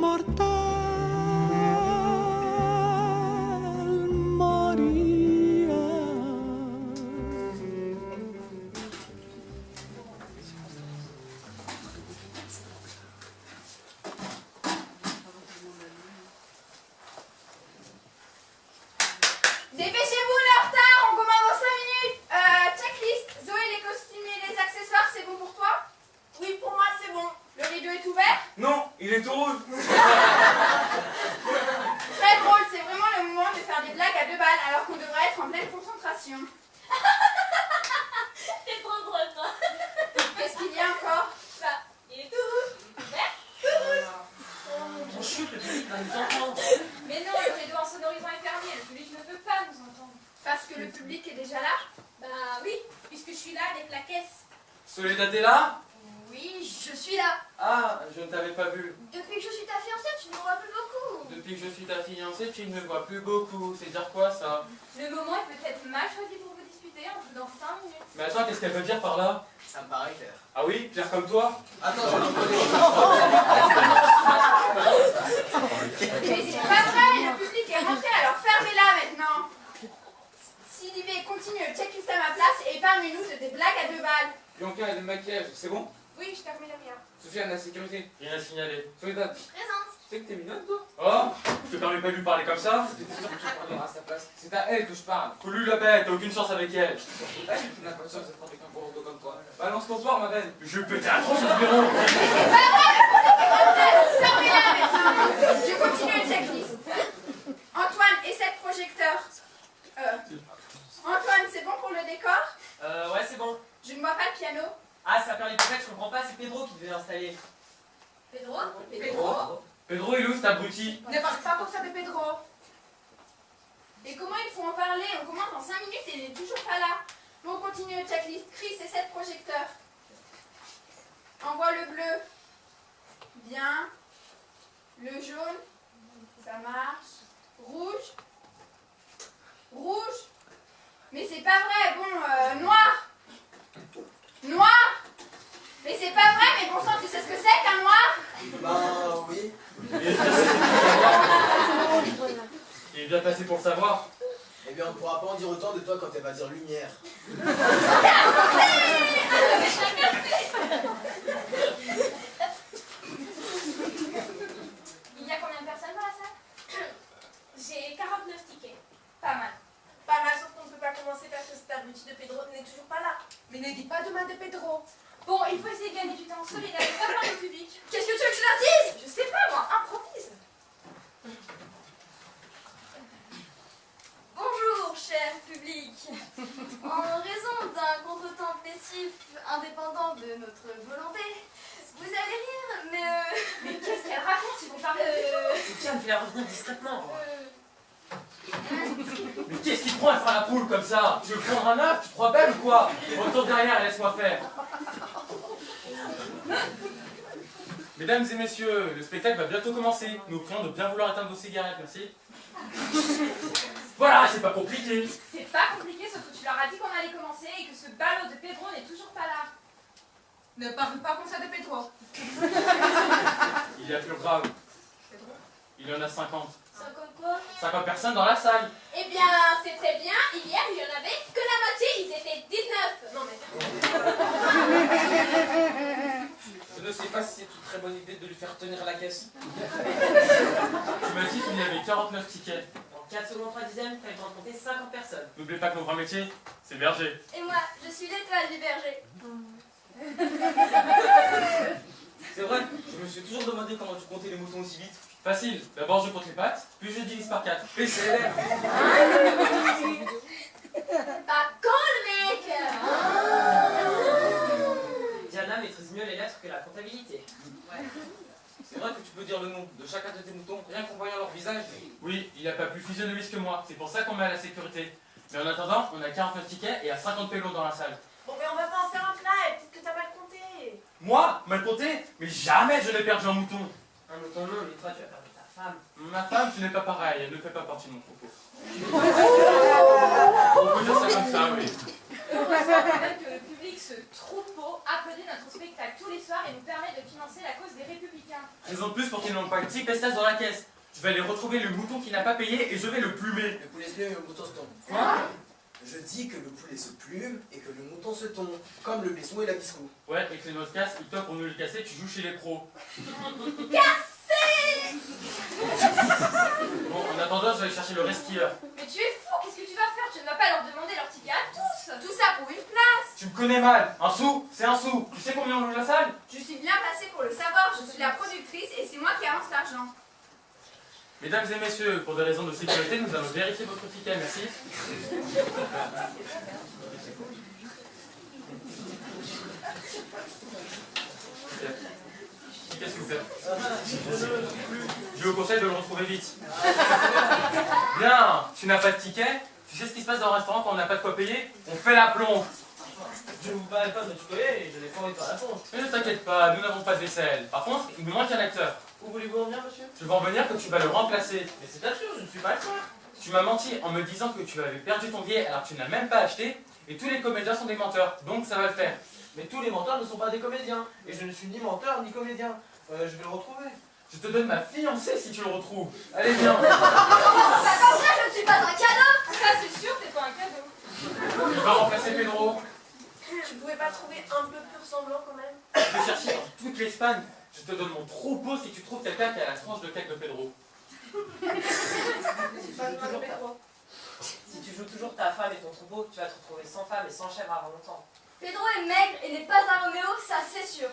Dépêchez-vous, on est en retard, on commande dans 5 minutes. Checklist. Zoé, les costumes et les accessoires, c'est bon pour toi? Oui, pour moi, c'est bon. Le rideau est ouvert? Non, il est tout rouge. Très drôle, c'est vraiment le moment de faire des blagues à 2 balles alors qu'on devrait être en pleine concentration. C'est trop drôle, toi. Qu'est-ce qu'il y a encore? Bah, il est tout rouge. Vert, tout rouge. On chute, le public va nous entendre. Mais non, le rideau en sonorisant est fermé. Le public ne peut pas nous entendre. Parce que le public est déjà là? Bah oui, puisque je suis là avec la caisse. Soledad est là? Oui, je suis là. Ah, je ne t'avais pas vu. Depuis que je suis ta fiancée, tu ne me vois plus beaucoup. Depuis que je suis ta fiancée, tu ne me vois plus beaucoup. C'est dire quoi, ça? Le moment est peut-être mal choisi pour vous disputer. On joue dans 5 minutes. Mais attends, qu'est-ce qu'elle veut dire par là? Ça me paraît clair. Ah oui? Claire comme toi? Attends, je le connais. Mais c'est pas vrai, le public est rentré, alors fermez-la maintenant. Sylvie, continue le checklist à ma place et épargne-nous de des blagues à 2 balles. Bianca, le maquillage, c'est bon? Oui, je termine la mienne. Sofiane, la sécurité. Rien à signaler. Soledad, tu Présente. sais que t'es mignonne, toi? Oh, je te permets pas de lui parler comme ça? J'étais sûr que tu parleras à sa place. C'est à elle que je parle. Faut lui la bête, t'as aucune chance avec elle. Elle, tu n'as pas de chance d'être avec un gros dos comme toi. Balance ton port, ma belle. Je peux t'attendre sur ce bureau. Fermez-la maintenant. Je continue le checklist. Antoine, essaie le projecteur. Antoine, c'est bon pour le décor? Ouais, c'est bon. Je ne vois pas le piano. Ah, ça permet de je comprends pas, c'est Pedro qui devait l'installer. Pedro? Pedro, il est où cet abruti? Ne parle pas pour ça de Pedro. Et comment il faut en parler? On commence dans 5 minutes et il n'est toujours pas là. Bon, on continue le checklist. Chris, essaie le projecteur. Envoie le bleu. Bien. Le jaune. Ça marche. Rouge. Rouge. Mais c'est pas vrai. Bon, noir. Noir. Mais c'est pas vrai, mais bon sang, tu sais ce que c'est qu'un noir? Bah oui. Il est bien passé pour le savoir. Eh bien, on ne pourra pas en dire autant de toi quand elle va dire lumière. Il y a combien de personnes dans la salle? J'ai 49 tickets. Pas mal. Pas mal, sauf qu'on ne peut pas commencer parce que cet abruti de Pedro n'est toujours pas là. Mais ne dis pas de mal de Pedro. Bon, il faut essayer de gagner du temps. Solidaire, pas par le public. Qu'est-ce que tu veux que je leur dise? Je sais pas, moi, improvise. Bonjour, cher public. En raison d'un contretemps blessif indépendant de notre volonté, vous allez rire, Mais qu'est-ce qu'elle raconte? Ils vont parler de Sofiane, fais-la revenir discrètement. Mais qu'est-ce qui te prend à faire la poule comme ça? Tu veux prendre un œuf? Tu te crois belle ou quoi? Retourne derrière et laisse-moi faire. Mesdames et messieurs, le spectacle va bientôt commencer. Nous vous prions de bien vouloir éteindre vos cigarettes, merci. Voilà, c'est pas compliqué. C'est pas compliqué, sauf que tu leur as dit qu'on allait commencer et que ce ballot de Pedro n'est toujours pas là. Ne parle pas comme ça de Pedro. Il y a plus grave. Il y en a 50. 50 quoi? 50 personnes dans la salle. Eh bien, c'est très bien. Hier, il y en avait que la moitié. Ils étaient 19. Non, mais... Je ne sais pas si c'est une très bonne idée de lui faire tenir la caisse. Tu m'as dit qu'il y avait 49 tickets. En 4 secondes 3 dixièmes, il fallait en compter 50 personnes. N'oubliez pas que mon grand métier, c'est berger. Et moi, je suis l'étoile du berger. C'est vrai, je me suis toujours demandé comment tu comptais les moutons aussi vite. Facile. D'abord je compte les pattes, puis je divise par 4. PCLR. Pas con, le mec. Diana maîtrise mieux les lettres que la comptabilité. C'est vrai que tu peux dire le nom de chacun de tes moutons, rien qu'en voyant leur visage. Oui, il n'a pas plus physionomiste que moi. C'est pour ça qu'on met à la sécurité. Mais en attendant, on a 49 tickets et à 50 pélos dans la salle. Bon, mais on va pas en faire un plat, et peut-être que t'as mal compté. Moi, mal compté? Mais jamais je n'ai perdu un mouton. Un mouton non, mais toi tu as perdu ta femme. Ma femme, ce n'est pas pareil. Elle ne fait pas partie de mon troupeau. On peut dire ça comme ça, oui. Heureusement quand même que le public, ce troupeau, applaudit notre spectacle tous les soirs et nous permet de financer la cause des Républicains. Raison de plus pour qu'ils n'ont pas 10 pestas dans la caisse. Je vais aller retrouver le mouton qui n'a pas payé et je vais le plumer. Le poulet se plume et le mouton se tombe. Quoi? Je dis que le poulet se plume et que le mouton se tombe, comme le besson et la biscou. Ouais, et que c'est notre casse, et toi pour nous le casser, tu joues chez les pros. Bon, en attendant, je vais aller chercher le resquilleur. Mais tu es fou, qu'est-ce que tu vas faire? Tu ne vas pas leur demander leur ticket à tous. Tout ça pour une place. Tu me connais mal. Un sou, c'est un sou. Tu sais combien on loue la salle? Je suis bien placée pour le savoir, je suis la productrice et c'est moi qui avance l'argent. Mesdames et messieurs, pour des raisons de sécurité, nous allons vérifier votre ticket, merci. Qu'est-ce que vous faites? Je vous conseille de le retrouver vite. Bien, tu n'as pas de ticket? Tu sais ce qui se passe dans un restaurant quand on n'a pas de quoi payer? On fait la plonge. Je ne vous parle pas de tutoyer et je n'ai pas envie de faire la ponte. Mais ne t'inquiète pas, nous n'avons pas de vaisselle. Par contre, il nous manque un acteur. Où voulez-vous en venir, monsieur? Je vais en venir que tu vas le remplacer. Mais c'est absurde, je ne suis pas le seul. Tu m'as menti en me disant que tu avais perdu ton billet alors que tu n'as même pas acheté. Et tous les comédiens sont des menteurs, donc ça va le faire. Mais tous les menteurs ne sont pas des comédiens. Et je ne suis ni menteur ni comédien. Je vais le retrouver. Je te donne ma fiancée si tu le retrouves. Allez, viens. Ça comme ça, je ne suis pas un cadeau. Ça c'est sûr, t'es pas un cadeau. Il va remplacer Pedro. Tu pouvais pas trouver un peu plus ressemblant quand même? Je vais chercher dans toute l'Espagne. Je te donne mon troupeau si tu trouves quelqu'un qui a la tranche de cake de Pedro. Si tu joues toujours ta femme et ton troupeau, tu vas te retrouver sans femme et sans chèvre avant longtemps. Pedro est maigre et n'est pas un Roméo, ça c'est sûr.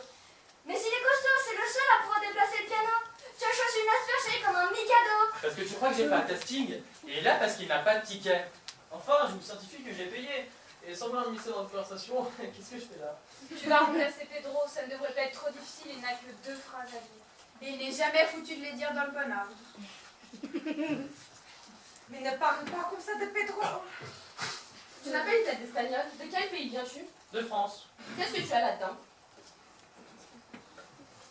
Mais il est costaud, c'est le seul à pouvoir déplacer le piano. Tu as choisi une aspergée comme un mikado. Parce que tu crois que j'ai fait un casting. Et là, parce qu'il n'a pas de ticket. Enfin, je vous certifie que j'ai payé. Et sans vouloir m'immiscer dans la conversation, qu'est-ce que je fais là? Tu vas remplacer Pedro, ça ne devrait pas être trop difficile, il n'a que 2 phrases à dire. Et il n'est jamais foutu de les dire dans le bon ordre. Mais ne parle pas comme ça de Pedro. Tu n'as pas une tête d'espagnol. De quel pays viens-tu? De France. Qu'est-ce que tu as là-dedans?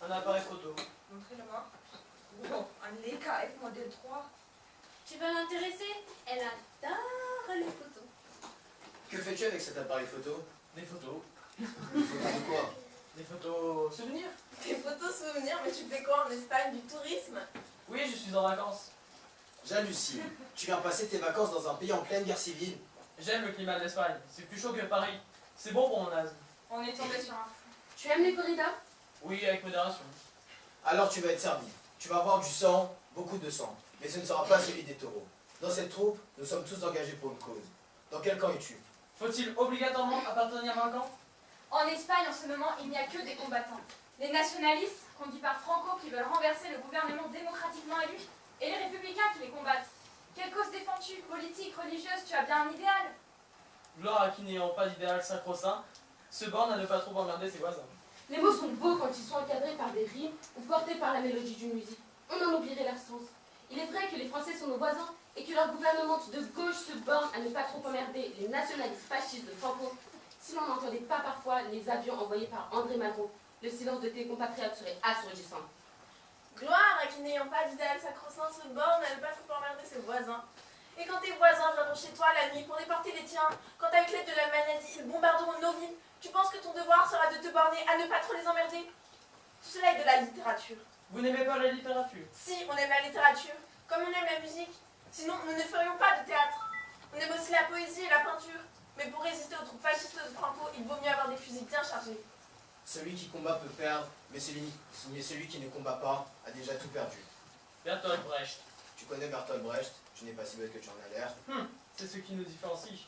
Un appareil photo. Montrez-le-moi. Oh, un Leica F modèle 3. Tu vas l'intéresser? Elle adore les photos. Que fais-tu avec cet appareil photo? Des photos. Photo de quoi? Des photos souvenirs. Des photos souvenirs, mais tu fais quoi en Espagne? Du tourisme? Oui, je suis en vacances. J'hallucine. Tu viens passer tes vacances dans un pays en pleine guerre civile. J'aime le climat d'Espagne. C'est plus chaud que Paris. C'est bon pour mon asthme. On est tombé sur un fou. Tu aimes les corridas? Oui, avec modération. Alors tu vas être servi. Tu vas avoir du sang, beaucoup de sang. Mais ce ne sera pas celui des taureaux. Dans cette troupe, nous sommes tous engagés pour une cause. Dans quel camp es-tu? Faut-il obligatoirement appartenir à un camp? En Espagne, en ce moment, il n'y a que des combattants. Les nationalistes, conduits par Franco, qui veulent renverser le gouvernement démocratiquement élu, et les républicains qui les combattent. Quelle cause défends-tu? Politique, religieuse, tu as bien un idéal? Gloire à qui n'ayant pas d'idéal sacro-saint, se borne à ne pas trop emmerder ses voisins. Les mots sont beaux quand ils sont encadrés par des rimes ou portés par la mélodie d'une musique. On en oublierait leur sens. Il est vrai que les Français sont nos voisins et que leur gouvernement de gauche se borne à ne pas trop emmerder les nationalistes fascistes de Franco. Si l'on n'entendait pas parfois les avions envoyés par André Malraux, le silence de tes compatriotes serait assourdissant. Gloire à qui n'ayant pas d'idéal sacro-saint se borne à ne pas trop emmerder ses voisins. Et quand tes voisins viendront chez toi la nuit pour déporter les tiens, quand avec l'aide de la maladie ils bombarderont nos villes, tu penses que ton devoir sera de te borner à ne pas trop les emmerder? Tout cela est de la littérature. Vous n'aimez pas la littérature? Si, on aime la littérature, comme on aime la musique. Sinon, nous ne ferions pas de théâtre. On aime aussi la poésie et la peinture. Mais pour résister aux troupes fascistes de Franco, il vaut mieux avoir des fusils bien chargés. Celui qui combat peut perdre, mais celui qui ne combat pas a déjà tout perdu. Bertolt Brecht. Tu connais Bertolt Brecht? Tu n'es pas si bête que tu en as l'air. C'est ce qui nous différencie.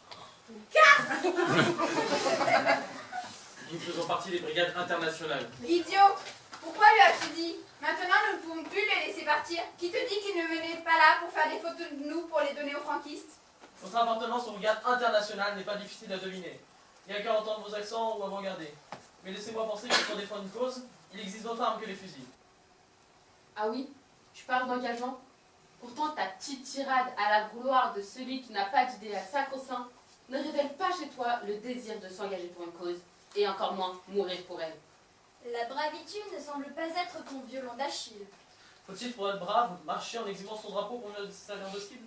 Nous faisons partie des brigades internationales. Idiot! Pourquoi lui as-tu dit? Maintenant, nous ne pouvons plus les laisser partir. Qui te dit qu'ils ne venaient pas là pour faire des photos de nous pour les donner aux franquistes? Votre appartenance aux brigades internationales n'est pas difficile à deviner. Il n'y a qu'à entendre vos accents ou à vous regarder. Mais laissez-moi penser que pour défendre une cause, il existe d'autres armes que les fusils. Ah oui, tu parles d'engagement? Pourtant ta petite tirade à la gloire de celui qui n'a pas d'idéal sacro-saint ne révèle pas chez toi le désir de s'engager pour une cause, et encore moins mourir pour elle. La bravitude ne semble pas être ton violon d'Achille. Faut-il pour être brave marcher en exhibant son drapeau pour ne servir de cible?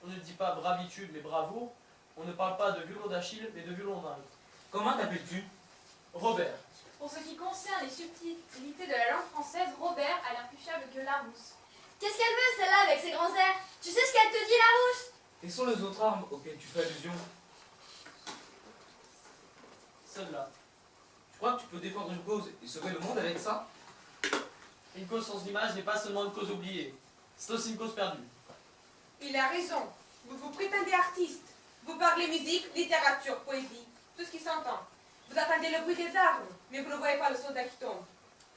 On ne dit pas bravitude mais bravoure, On ne parle pas de violon d'Achille, mais de violon d'Inde. Comment t'appelles-tu? Robert. Pour ce qui concerne les subtilités de la langue française, Robert a l'air plus fiable que Larousse. Qu'est-ce qu'elle veut, celle-là, avec ses grands airs? Tu sais ce qu'elle te dit, Larousse? Quelles sont les autres armes auxquelles tu fais allusion? Celle-là. Tu crois que tu peux défendre une cause et sauver le monde avec ça? Une cause sans image n'est pas seulement une cause oubliée. C'est aussi une cause perdue. Il a raison. Vous vous prétendez artiste. Vous parlez musique, littérature, poésie, tout ce qui s'entend. Vous attendez le bruit des armes, mais vous ne voyez pas le soldat qui tombe.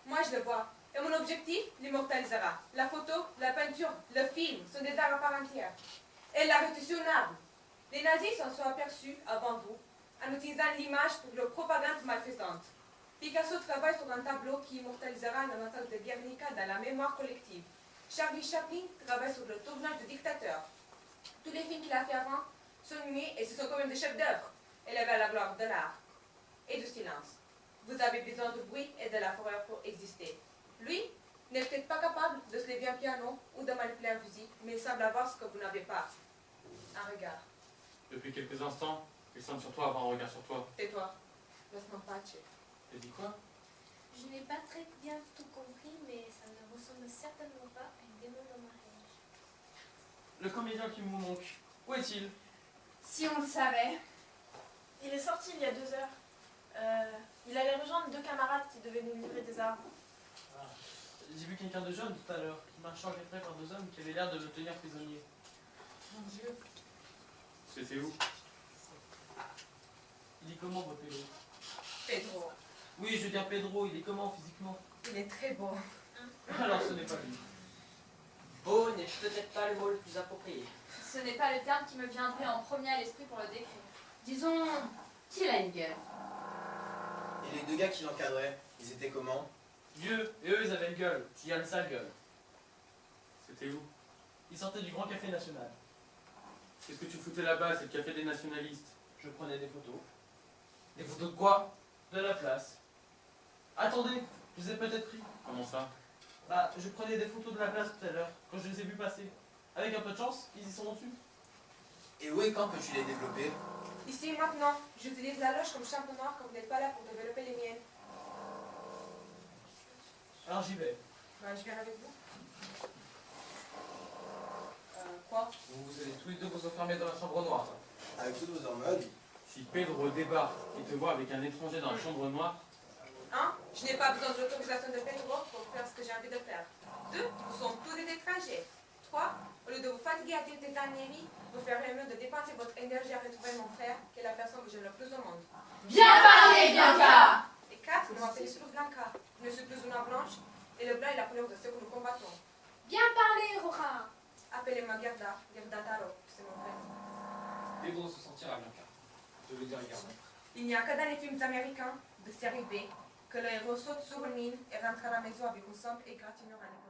Moi, je le vois. Et mon objectif l'immortalisera. La photo, la peinture, le film sont des arts à part entière. Et l'art est sur une arme. Les nazis s'en sont aperçus avant vous en utilisant l'image pour leur propagande malfaisante. Picasso travaille sur un tableau qui immortalisera le massacre de Guernica dans la mémoire collective. Charlie Chaplin travaille sur le tournage de Dictateur. Tous les films qu'il a fait avant sont muets et ce sont quand même des chefs-d'œuvre, élevés à la gloire de l'art et du silence. Vous avez besoin de bruit et de la forêt pour exister. Lui n'est peut-être pas capable de se lever un piano ou de manipuler un fusil, mais il semble avoir ce que vous n'avez pas. Un regard. Depuis quelques instants, il semble sur toi avoir un regard sur toi. Tais-toi. Laisse-moi patcher. T'as dit quoi? Je n'ai pas très bien tout compris, mais ça ne ressemble certainement pas à une démon de mariage. Le comédien qui me manque. Où est-il? Si on le savait. Il est sorti il y a 2 heures. Il allait rejoindre 2 camarades qui devaient nous livrer des armes. J'ai vu quelqu'un de jeune tout à l'heure, qui marchait encadré par 2 hommes qui avaient l'air de me tenir prisonnier. Mon Dieu. C'était où? Il est comment, votre Pedro? Pedro. Oui, je veux dire Pedro, il est comment physiquement? Il est très beau. Alors ce n'est pas lui. Beau n'est peut-être pas le mot le plus approprié. Ce n'est pas le terme qui me viendrait en premier à l'esprit pour le décrire. Disons qu'il a une gueule. Et les 2 gars qui l'encadraient, ils étaient comment? Vieux, et eux ils avaient une gueule. Qui a une sale gueule. C'était où? Ils sortaient du Grand Café National. Qu'est-ce que tu foutais là-bas? C'est le café des nationalistes. Je prenais des photos. Des photos de quoi? De la place. Attendez, je les ai peut-être pris. Comment ça? Bah, je prenais des photos de la place tout à l'heure, quand je les ai vus passer. Avec un peu de chance, ils y sont dessus. Et où et quand peux-tu les développer? Ici et maintenant, j'utilise la loge comme champ noir quand vous n'êtes pas là pour développer les miennes. Alors j'y vais. Ben, je viens avec vous. Quoi? Vous allez tous les deux vous enfermer dans la chambre noire. Avec toutes vos hormones? Si Pedro débarque et te voit avec un étranger dans la chambre noire, Hein? Je n'ai pas besoin de l'autorisation de Pedro pour faire ce que j'ai envie de faire. 2, nous sommes tous des étrangers. 3, au lieu de vous fatiguer à dire des âneries, vous ferez mieux de dépenser votre énergie à retrouver mon frère, qui est la personne que j'aime le plus au monde. Bien parlé, Bianca! Et 4, nous m'appelez Sulu Blanca. Je ne suis plus une noire blanche, et le blanc est la couleur de ce que nous combattons. Bien parlé, Roja. Appelez-moi Gerda, Gerda Taro, c'est mon frère. Pedro se sentira bien. Je veux dire, regarde. Il n'y a que dans les films américains, de série B, que le héros saute sur une mine et rentre à la maison avec une simple égratignure à l'épaule.